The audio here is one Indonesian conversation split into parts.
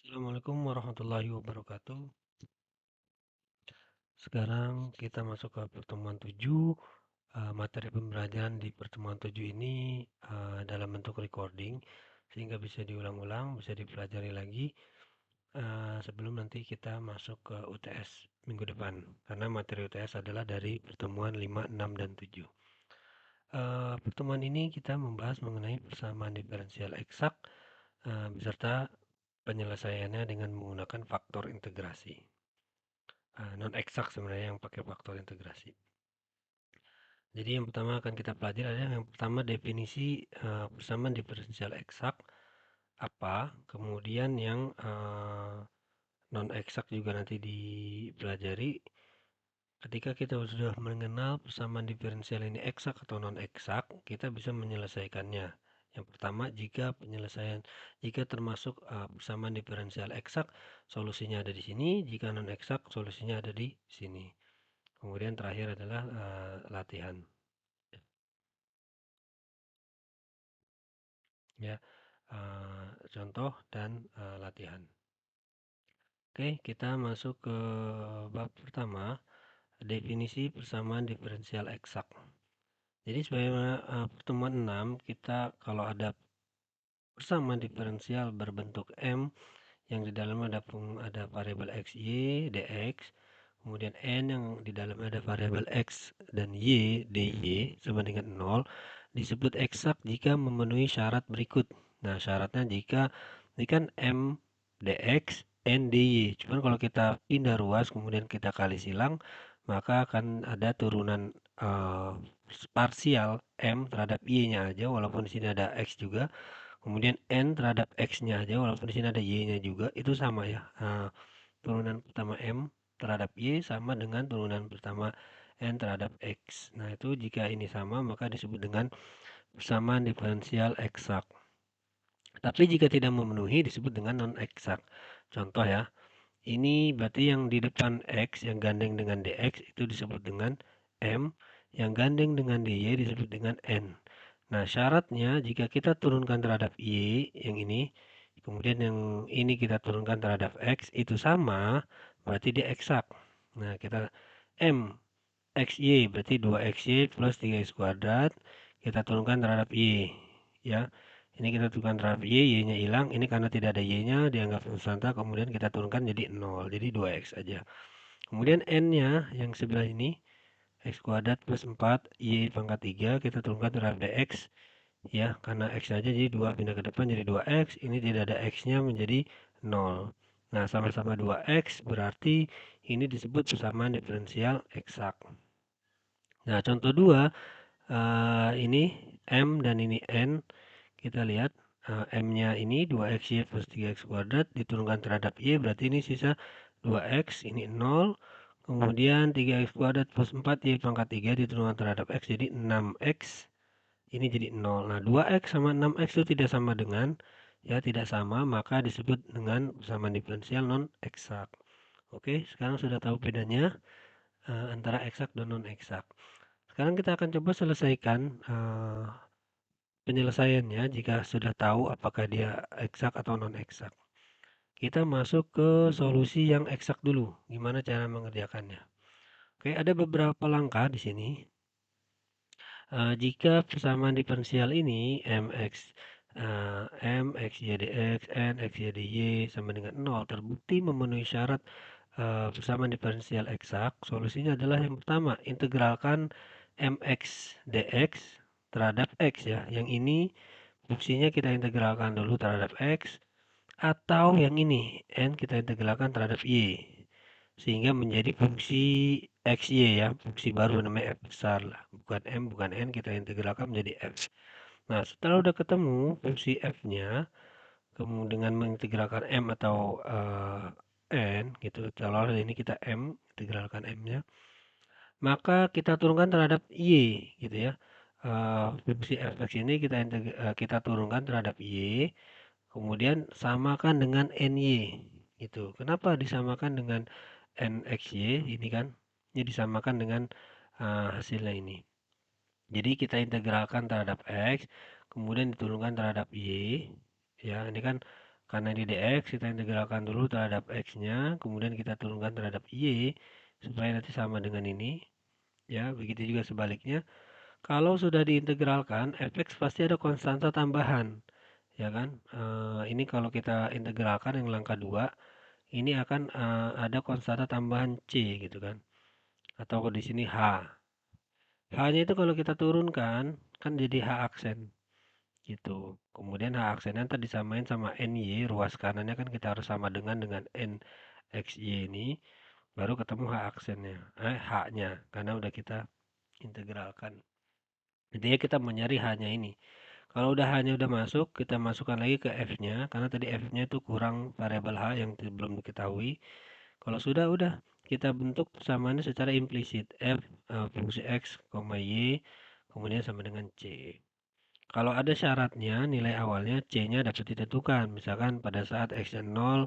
Assalamualaikum warahmatullahi wabarakatuh. Sekarang kita masuk ke pertemuan 7. Materi pembelajaran di pertemuan 7 ini dalam bentuk recording sehingga bisa diulang-ulang, bisa dipelajari lagi sebelum nanti kita masuk ke UTS minggu depan. Karena materi UTS adalah dari pertemuan 5, 6, dan 7. Pertemuan ini kita membahas mengenai persamaan diferensial eksak beserta penyelesaiannya dengan menggunakan faktor integrasi. Non eksak sebenarnya yang pakai faktor integrasi. Jadi yang pertama akan kita pelajari adalah yang pertama definisi persamaan diferensial eksak apa, kemudian yang non eksak juga nanti dipelajari. Ketika kita sudah mengenal persamaan diferensial ini eksak atau non eksak, kita bisa menyelesaikannya. Yang pertama, jika termasuk persamaan diferensial eksak, solusinya ada di sini. Jika non eksak, solusinya ada di sini. Kemudian terakhir adalah latihan. Ya, contoh dan latihan. Oke, kita masuk ke bab pertama, definisi persamaan diferensial eksak. Jadi sebagaimana pertemuan 6, kita kalau ada persamaan diferensial berbentuk M yang di dalamnya ada variabel x, y, dx, kemudian n yang di dalamnya ada variabel x dan y, dy sama dengan 0, disebut eksak jika memenuhi syarat berikut. Nah, syaratnya jika ini kan m dx, n dy. Cuman kalau kita pindah ruas kemudian kita kali silang, maka akan ada turunan parsial m terhadap y-nya aja, walaupun di sini ada x juga. Kemudian n terhadap x-nya aja, walaupun di sini ada y-nya juga, itu sama ya. Turunan pertama m terhadap y sama dengan turunan pertama n terhadap x. Nah, itu jika ini sama, maka disebut dengan persamaan diferensial eksak. Tapi jika tidak memenuhi, disebut dengan non-eksak. Contoh ya, ini berarti yang di depan x, yang gandeng dengan dx, itu disebut dengan m, yang gandeng dengan dy disebut dengan n. Nah, syaratnya jika kita turunkan terhadap y, yang ini, kemudian yang ini kita turunkan terhadap x, itu sama, berarti dia eksak. Nah, kita m xy berarti 2xy plus 3x kuadrat, kita turunkan terhadap y. Ya, ini kita turunkan terhadap y, y-nya hilang, ini karena tidak ada y-nya, dianggap substanta, kemudian kita turunkan jadi 0, jadi 2x aja. Kemudian n-nya yang sebelah ini, x kuadrat plus 4, y pangkat 3, kita turunkan terhadap dx, ya, karena x aja jadi 2 pindah ke depan jadi 2x, ini tidak ada x-nya menjadi 0. Nah, sama-sama 2x berarti ini disebut persamaan diferensial eksak. Nah, contoh 2, ini m dan ini n, kita lihat m-nya ini 2xy plus 3x kuadrat diturunkan terhadap y, berarti ini sisa 2x, ini 0. Kemudian 3x kuadrat plus 4y pangkat 3 diturunkan terhadap x, jadi 6x. Ini jadi 0. Nah, 2x sama 6x itu tidak sama dengan, ya tidak sama, maka disebut dengan persamaan diferensial non-eksak. Oke, sekarang sudah tahu bedanya antara eksak dan non-eksak. Sekarang kita akan coba selesaikan penyelesaiannya jika sudah tahu apakah dia eksak atau non-eksak. Kita masuk ke solusi yang eksak dulu. Gimana cara mengerjakannya? Oke, ada beberapa langkah di sini. Jika persamaan diferensial ini m x y dx, n x y dy sama dengan 0 terbukti memenuhi syarat persamaan diferensial eksak, solusinya adalah yang pertama, integralkan mx dx terhadap x ya. Yang ini fungsinya kita integralkan dulu terhadap x, atau yang ini n kita integralkan terhadap y. Sehingga menjadi fungsi xy ya, fungsi baru namanya f besar lah. Bukan m, bukan n, kita integralkan menjadi f. Nah, setelah udah ketemu fungsi f-nya, kemudian dengan mengintegralkan m atau n gitu, kalau ini kita m, integralkan m-nya, maka kita turunkan terhadap y gitu ya. Fungsi fx ini kita turunkan terhadap y, kemudian samakan dengan ny gitu. Kenapa disamakan dengan nxy ini kan? Ini disamakan dengan hasilnya ini. Jadi kita integralkan terhadap x, kemudian diturunkan terhadap y. Ya, ini kan Karena ini dx, kita integralkan dulu terhadap x-nya, kemudian kita turunkan terhadap y, supaya nanti sama dengan ini. Ya, begitu juga sebaliknya. Kalau sudah diintegralkan, fx pasti ada konstanta tambahan. Ya kan? Ini kalau kita integralkan yang langkah 2, ini akan ada konstanta tambahan c gitu kan. Atau di sini h. H-nya itu kalau kita turunkan, kan jadi h aksen. Gitu. Kemudian H aksennya ntar disamain sama NY, ruas kanannya kan kita harus sama dengan N XY ini, baru ketemu H aksennya, H-nya, karena udah kita integralkan. Intinya kita mau nyari H-nya ini. Kalau udah H-nya udah masuk, kita masukkan lagi ke F-nya, karena tadi F-nya itu kurang variabel H yang belum diketahui. Kalau sudah, udah kita bentuk persamaannya secara implisit. F fungsi X, Y, kemudian sama dengan C. Kalau ada syaratnya, nilai awalnya C-nya dapat ditentukan. Misalkan pada saat X-nya 0,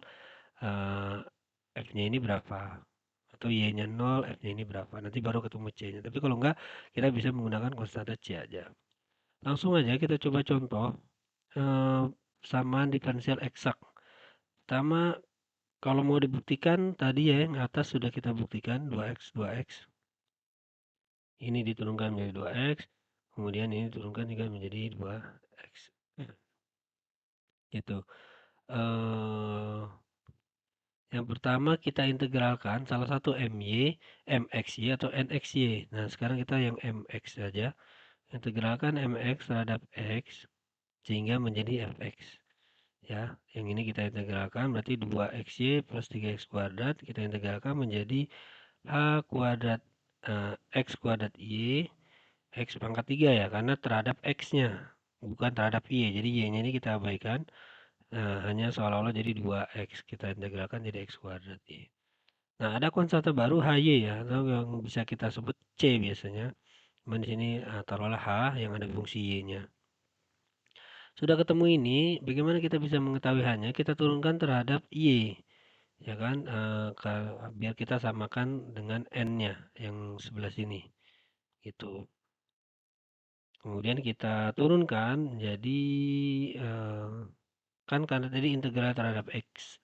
eh, F-nya ini berapa. Atau Y-nya 0, F-nya ini berapa. Nanti baru ketemu C-nya. Tapi kalau enggak, kita bisa menggunakan konstanta C aja. Langsung aja kita coba contoh. eh, Samaan diferensial eksak. Pertama, kalau mau dibuktikan, tadi ya yang atas sudah kita buktikan, 2X, 2X. Ini diturunkan menjadi 2X. Kemudian ini diturunkan juga menjadi 2X. Gitu. Eh Yang pertama kita integralkan salah satu MXY atau NXY. Nah, sekarang kita yang MX saja. Integralkan MX terhadap X sehingga menjadi Fx. Ya, yang ini kita integralkan berarti 2xy plus 3x kuadrat. Kita integralkan menjadi h kuadrat x kuadrat y x pangkat 3 ya, karena terhadap x-nya bukan terhadap y. Jadi y-nya ini kita abaikan. Hanya seolah-olah jadi 2x. Kita integralkan jadi x kuadrat y. Nah, ada konstanta baru HY ya, atau yang bisa kita sebut C biasanya. Cuman di sini taruhlah H yang ada fungsi Y-nya. Sudah ketemu ini, bagaimana kita bisa mengetahui H-nya? Kita turunkan terhadap Y, ya kan? Biar kita samakan dengan N-nya yang sebelah sini. Gitu. Kemudian kita turunkan jadi kan karena tadi integral terhadap X.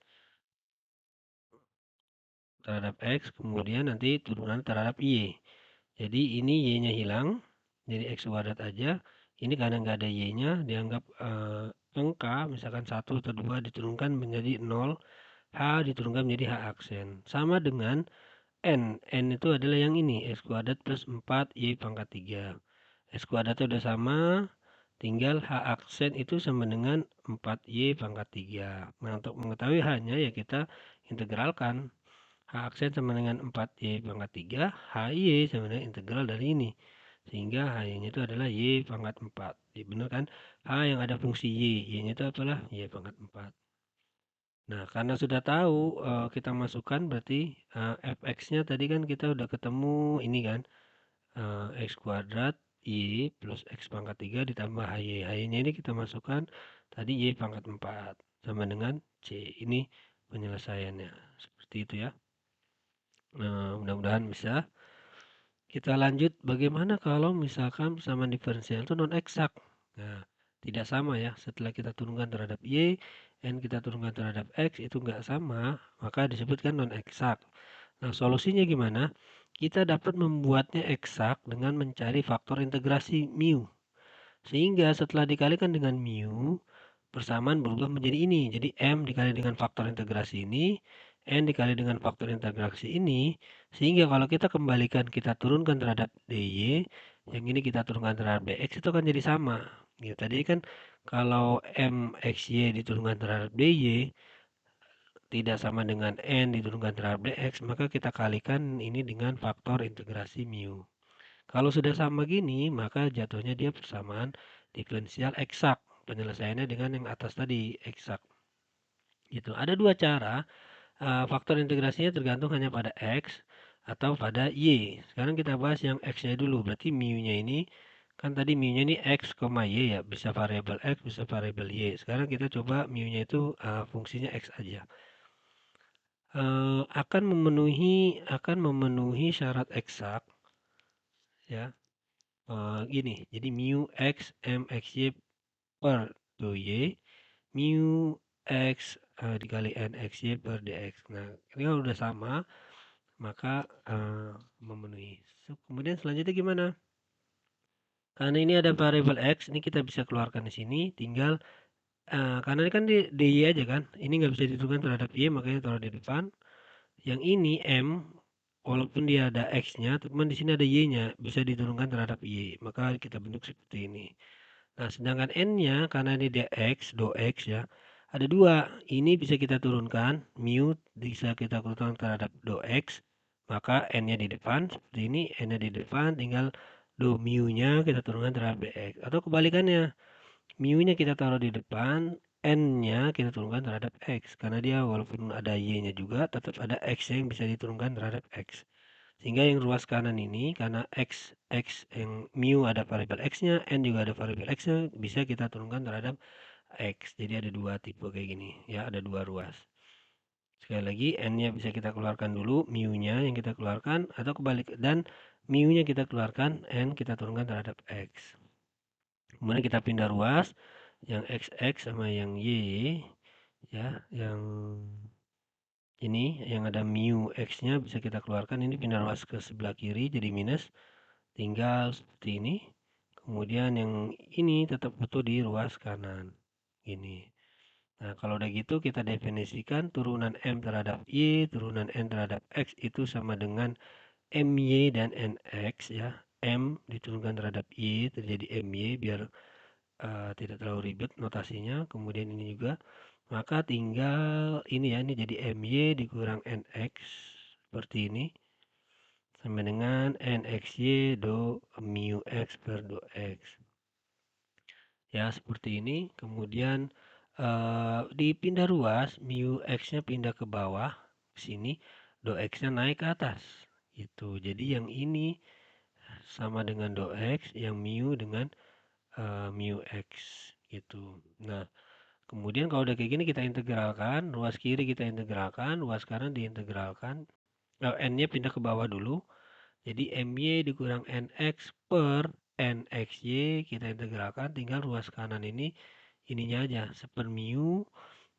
Terhadap X, kemudian nanti turunan terhadap Y. Jadi ini Y-nya hilang, jadi X kuadrat aja. Ini karena nggak ada Y-nya, dianggap angka, misalkan 1 atau 2 diturunkan menjadi 0, H diturunkan menjadi H aksen. Sama dengan N. N itu adalah yang ini, X kuadrat plus 4, Y pangkat 3. X kuadratnya udah sama, tinggal H aksen itu sama dengan 4Y pangkat 3. Nah, untuk mengetahui H-nya ya kita integralkan. H aksen sama dengan 4Y pangkat 3, HY sama dengan integral dari ini. Sehingga H-nya itu adalah Y pangkat 4. Ya, benar kan? H yang ada fungsi Y. Y-nya itu adalah Y pangkat 4. Nah, karena sudah tahu kita masukkan berarti fx-nya tadi kan kita udah ketemu ini kan. X kuadrat Y plus X pangkat 3 ditambah HY. HY-nya ini kita masukkan tadi Y pangkat 4. Sama dengan C. Ini penyelesaiannya. Seperti itu ya. Nah, mudah-mudahan bisa. Kita lanjut, bagaimana kalau misalkan persamaan diferensial itu non eksak? Nah, tidak sama ya. Setelah kita turunkan terhadap Y, N kita turunkan terhadap X, itu nggak sama, maka disebutkan non eksak. Nah, solusinya gimana? Kita dapat membuatnya eksak dengan mencari faktor integrasi mu. Sehingga setelah dikalikan dengan mu, persamaan berubah menjadi ini. Jadi M dikali dengan faktor integrasi ini, N dikali dengan faktor integrasi ini, sehingga kalau kita kembalikan, kita turunkan terhadap DY, yang ini kita turunkan terhadap DX, itu akan jadi sama. Ya, tadi kan kalau MXY diturunkan terhadap DY, tidak sama dengan N diturunkan terhadap DX, maka kita kalikan ini dengan faktor integrasi mu. Kalau sudah sama gini, maka jatuhnya dia persamaan diferensial eksak. Penyelesaiannya dengan yang atas tadi, eksak. Gitu. Ada dua cara. Faktor integrasinya tergantung hanya pada X atau pada Y. Sekarang kita bahas yang X-nya dulu. Berarti mu-nya ini, kan tadi mu-nya ini X, Y ya. Bisa variabel X, bisa variabel Y. Sekarang kita coba mu-nya itu fungsinya X aja. Akan memenuhi syarat eksak ya. Gini, jadi mu X M X Y per 2Y, mu X dikali NXY per DX. Nah, ini kalau udah sama, maka memenuhi. Kemudian selanjutnya gimana? Karena ini ada variabel X, ini kita bisa keluarkan di sini, tinggal karena ini kan di DY aja kan, ini nggak bisa ditentukan terhadap Y, makanya taruh di depan. Yang ini M, walaupun dia ada X-nya, teman di sini ada Y-nya, bisa diturunkan terhadap Y, maka kita bentuk seperti ini. Nah, sedangkan N-nya, karena ini dia X, do X ya, ada dua. Ini bisa kita turunkan, mu bisa kita turunkan terhadap do X, maka N-nya di depan, seperti ini, N-nya di depan, tinggal do mu-nya kita turunkan terhadap dx. Atau kebalikannya, mu-nya kita taruh di depan, N-nya kita turunkan terhadap X. Karena dia walaupun ada Y-nya juga, tetap ada X yang bisa diturunkan terhadap X. Sehingga yang ruas kanan ini, karena X yang mu ada variabel X-nya, N juga ada variabel X-nya, bisa kita turunkan terhadap X. Jadi ada dua tipe kayak gini, ya ada dua ruas. Sekali lagi, N-nya bisa kita keluarkan dulu, mu-nya yang kita keluarkan, atau kebalik, dan mu-nya kita keluarkan, N kita turunkan terhadap X. Kemudian kita pindah ruas, yang XX sama yang Y, ya, yang ini, yang ada mu X-nya bisa kita keluarkan, ini pindah ruas ke sebelah kiri, jadi minus, tinggal seperti ini. Kemudian yang ini tetap utuh di ruas kanan, ini. Nah, kalau udah gitu kita definisikan turunan M terhadap Y, turunan N terhadap X itu sama dengan MY dan NX ya. M diturunkan terhadap Y terjadi MY biar tidak terlalu ribet notasinya. Kemudian ini juga. Maka tinggal ini ya, ini jadi MY dikurang NX seperti ini. Sama dengan NXY do mu X per do X. Ya, seperti ini. Kemudian dipindah ruas, mu X-nya pindah ke bawah, sini, do X-nya naik ke atas. Gitu. Jadi yang ini sama dengan do X, yang mu dengan mu X. Gitu. Nah, kemudian kalau udah kayak gini kita integralkan, ruas kiri kita integralkan, ruas kanan diintegralkan. N-nya pindah ke bawah dulu. Jadi MY dikurang NX per NXY kita integralkan, tinggal ruas kanan ini ininya aja, seper mu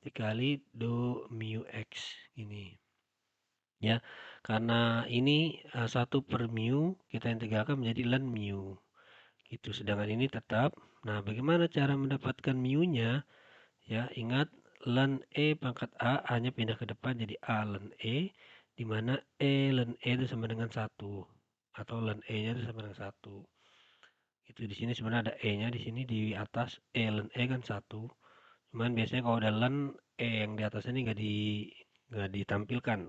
dikali do mu X ini. Ya, karena ini 1 per mu kita integralkan menjadi ln mu. Gitu, sedangkan ini tetap. Nah, bagaimana cara mendapatkan mu-nya? Ya, ingat ln E pangkat A, A-nya pindah ke depan jadi A ln E, di mana E ln E itu sama dengan 1. Atau ln E-nya itu sama dengan 1. Itu di sini sebenarnya ada E-nya di sini di atas, E ln E kan 1. Cuman biasanya kalau ada ln E yang di atas ini nggak ditampilkan.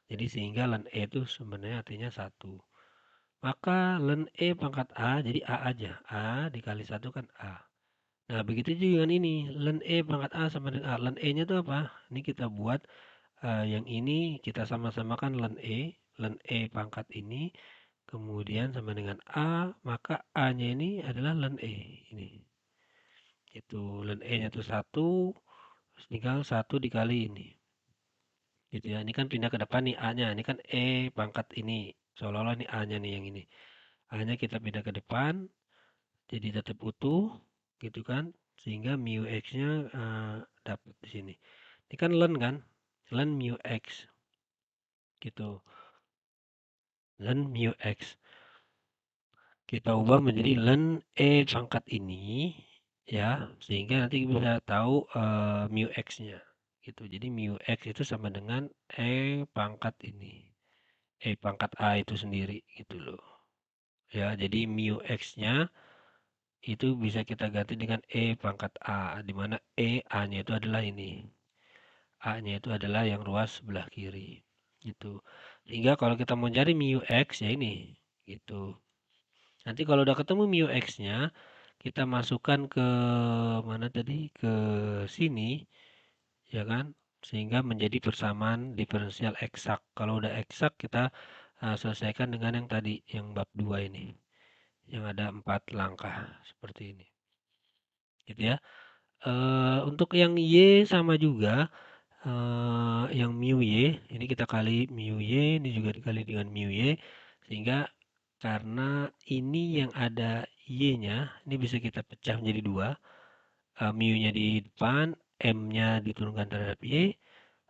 Jadi sehingga ln E itu sebenarnya artinya 1. Maka ln E pangkat A jadi A aja. A dikali 1 kan A. Nah, begitu juga dengan ini. Ln E pangkat A sama dengan A. Ln E-nya itu apa? Ini kita buat yang ini kita sama-samakan ln E. Ln E pangkat ini. Kemudian sama dengan A. Maka A-nya ini adalah ln E. Ini. Itu ln E-nya itu 1. Tinggal 1 dikali ini. Gitu ya. Ini kan pindah ke depan nih A-nya. Ini kan E pangkat ini. Seolah-olah ini A-nya nih yang ini. A-nya kita pindah ke depan. Jadi tetap utuh. Gitu kan. Sehingga mu X-nya dapat di sini. Ini kan ln kan. Ln mu X. Gitu. Ln mu X. Kita ubah menjadi ln E pangkat ini. Ya. Sehingga nanti bisa tahu mu X-nya. Gitu. Jadi mu X itu sama dengan E pangkat ini. E pangkat A itu sendiri gitu loh. Ya, jadi mu X-nya itu bisa kita ganti dengan E pangkat A, di mana E A-nya itu adalah ini. A-nya itu adalah yang ruas sebelah kiri. Gitu. Sehingga kalau kita mau cari mu X ya ini gitu. Nanti kalau udah ketemu mu X-nya, kita masukkan ke mana tadi? Ke sini ya kan? Sehingga menjadi persamaan diferensial eksak. Kalau udah eksak kita selesaikan dengan yang tadi, yang bab 2 ini. Yang ada 4 langkah seperti ini. Gitu ya. Untuk yang Y sama juga. Yang mu Y, ini kita kali mu Y, ini juga dikali dengan mu Y. Sehingga karena ini yang ada Y-nya, ini bisa kita pecah menjadi 2. Mu-nya di depan, M-nya diturunkan terhadap Y,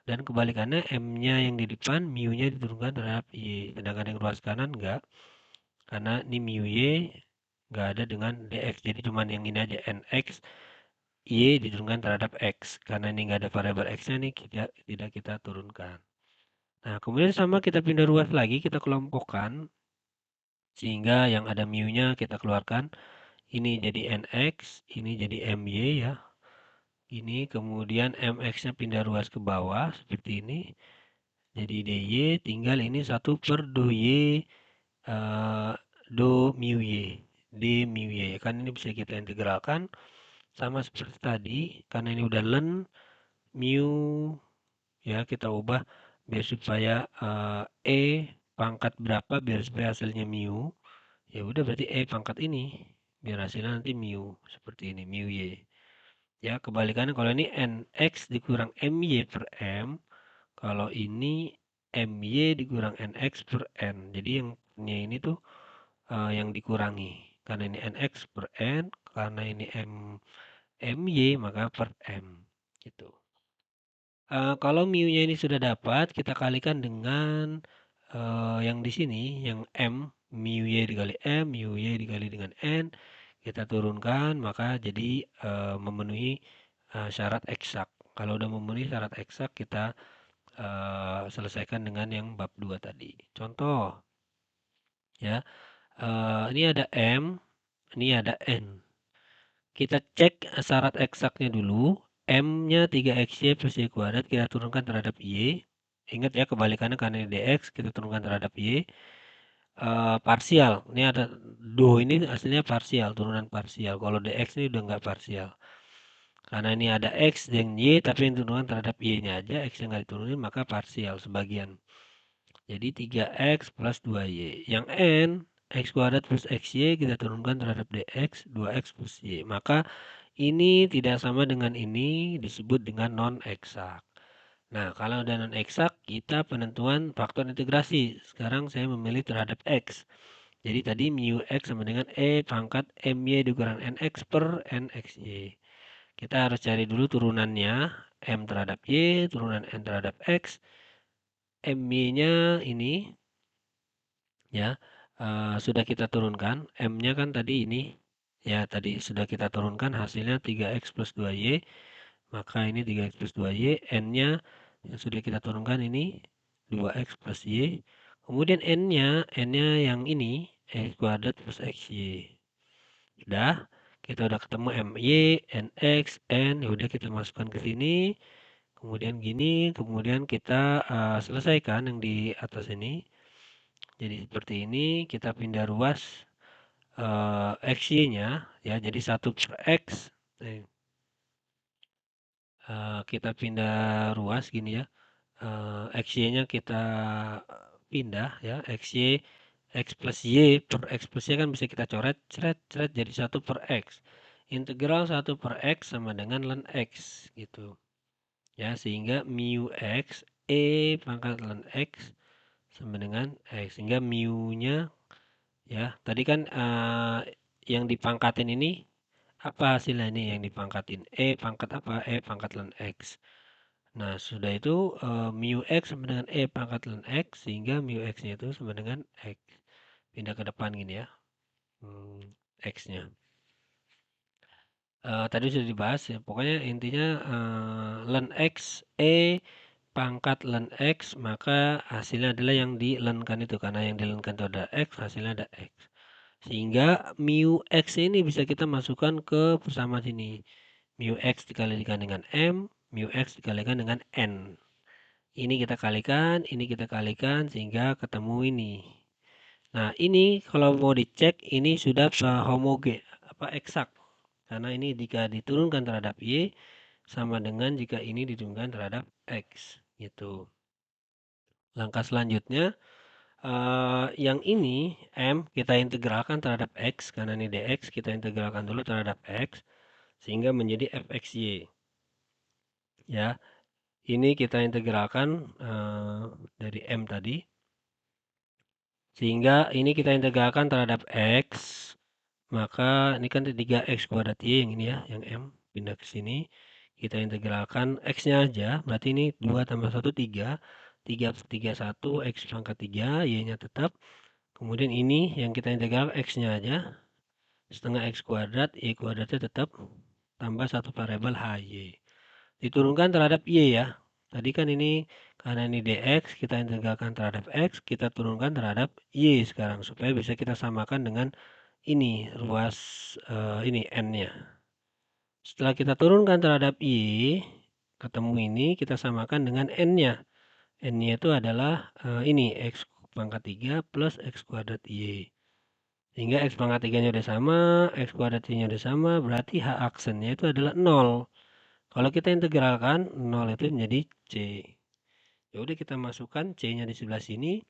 dan kebalikannya M-nya yang di depan, mu-nya diturunkan terhadap Y. Sedangkan yang ruas kanan enggak, karena ini mu Y enggak ada dengan dx. Jadi cuman yang ini aja, nx, Y diturunkan terhadap X. Karena ini enggak ada variabel X-nya nih, tidak kita turunkan. Nah, kemudian sama kita pindah ruas lagi, kita kelompokkan. Sehingga yang ada mu-nya kita keluarkan. Ini jadi nx, ini jadi my ya. Ini kemudian mx-nya pindah ruas ke bawah seperti ini. Jadi dy tinggal ini 1 per do y do mu y. D mu y. Kan ini bisa kita integralkan sama seperti tadi. Karena ini udah ln mu ya kita ubah biar supaya pangkat berapa biar supaya hasilnya mu. Ya udah berarti pangkat ini biar hasilnya nanti mu seperti ini mu y. Ya, kebalikannya kalau ini nx dikurang my per m, kalau ini my dikurang nx per n. Jadi yang ini tuh yang dikurangi. Karena ini nx per n, karena ini my maka per m. Gitu. Kalau mu-nya ini sudah dapat, kita kalikan dengan yang di sini, yang m, mu y dikali m, mu y dikali dengan n, kita turunkan, maka jadi memenuhi syarat eksak. Kalau udah memenuhi syarat eksak, kita selesaikan dengan yang bab 2 tadi. Contoh, ya, ini ada m, ini ada n. Kita cek syarat eksaknya dulu. M-nya 3xy plus y kuadrat kita turunkan terhadap y. Ingat ya kebalikannya karena ini dx kita turunkan terhadap y. Parsial. Ini ada do ini aslinya parsial, turunan parsial. Kalau dx ini udah nggak parsial. Karena ini ada x dan y tapi yang turunkan terhadap y-nya aja, x yang nggak diturunin maka parsial sebagian. Jadi 3x plus 2y. Yang n, x kuadrat plus xy kita turunkan terhadap dx, 2x plus y. Maka ini tidak sama dengan ini disebut dengan non-eksak. Nah, kalau udah non-eksak, kita penentuan faktor integrasi. Sekarang saya memilih terhadap x. Jadi tadi mu x sama dengan pangkat my dikurang nx per nxy. Kita harus cari dulu turunannya. M terhadap y, turunan n terhadap x. My-nya ini ya sudah kita turunkan. M-nya kan tadi ini. Ya, tadi sudah kita turunkan hasilnya 3x plus 2y. Maka ini 3x plus 2y. N-nya yang sudah kita turunkan ini 2x plus y. Kemudian N-nya yang ini x kuadrat plus xy. Sudah, kita udah ketemu my, nx, n. Udah kita masukkan ke sini. Kemudian gini, kemudian kita selesaikan yang di atas ini. Jadi seperti ini, kita pindah ruas xy-nya ya, jadi 1 per x. Kita pindah ruas gini ya. XY-nya kita pindah ya, XY X plus Y per X plus Y kan bisa kita coret, cret, jadi 1 per X. Integral 1 per X sama dengan ln X gitu. Ya, sehingga mu X pangkat ln X sama dengan X. Sehingga mu-nya ya, tadi kan yang dipangkatin ini apa hasilnya ini yang dipangkatin? Pangkat apa? Pangkat ln X. Nah, sudah itu mu x sama dengan pangkat ln x, sehingga mu x-nya itu sama dengan x. Pindah ke depan gini ya, x-nya. Tadi sudah dibahas ya, pokoknya intinya ln x, pangkat ln x, maka hasilnya adalah yang dilenkan itu. Karena yang dilenkan itu ada x, hasilnya ada x. Sehingga mu x ini bisa kita masukkan ke persamaan sini. Mu x dikalikan dengan m, mu x dikalikan dengan n. Ini kita kalikan sehingga ketemu ini. Nah, ini kalau mau dicek ini sudah homogen eksak. Karena ini jika diturunkan terhadap y sama dengan jika ini diturunkan terhadap x gitu. Langkah selanjutnya yang ini m kita integralkan terhadap x karena ini dx kita integralkan dulu terhadap x sehingga menjadi fxy. Ya. Ini kita integralkan dari M tadi. Sehingga ini kita integralkan terhadap X. Maka ini kan 3x kuadrat Y yang ini ya, yang M. Pindah ke sini. Kita integralkan X-nya aja, berarti ini 2 tambah 1, 3. 3 per 3, 1, X pangkat 3, Y-nya tetap. Kemudian ini yang kita integral X-nya aja, setengah X kuadrat, Y kuadratnya tetap, tambah satu variabel HY. Diturunkan terhadap Y ya. Tadi kan ini, karena ini dx, kita integralkan terhadap X, kita turunkan terhadap Y sekarang, supaya bisa kita samakan dengan ini, ruas ini, N-nya. Setelah kita turunkan terhadap Y, ketemu ini, kita samakan dengan N-nya. N-nya itu adalah ini, X pangkat 3 plus X kuadrat Y. Sehingga X pangkat 3-nya udah sama, X kuadrat Y-nya udah sama, berarti H aksennya itu adalah 0. Kalau kita integralkan, 0 itu menjadi C. Ya udah kita masukkan C-nya di sebelah sini,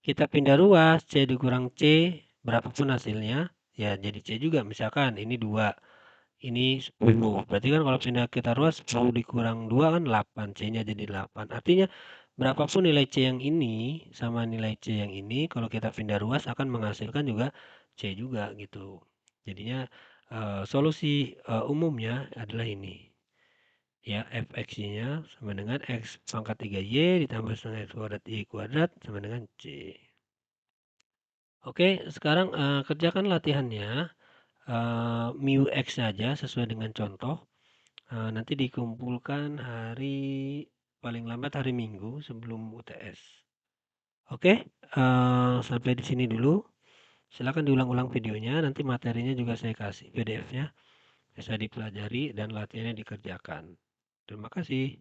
kita pindah ruas, C dikurang C, berapapun hasilnya, ya jadi C juga. Misalkan ini 2. Ini 10. Berarti kan kalau pindah kita ruas 10 dikurang 2 kan 8. C-nya jadi 8. Artinya berapapun nilai C yang ini sama nilai C yang ini, kalau kita pindah ruas akan menghasilkan juga C juga gitu. Jadinya solusi umumnya adalah ini. Ya, fx-nya sama dengan X pangkat 3Y ditambah setengah X kuadrat Y kuadrat sama dengan C. Oke, sekarang kerjakan latihannya. Mu X saja sesuai dengan contoh. Nanti dikumpulkan paling lambat hari Minggu sebelum UTS. Oke, sampai di sini dulu. Silakan diulang-ulang videonya, nanti materinya juga saya kasih PDF-nya. Bisa dipelajari dan latihannya dikerjakan. Terima kasih.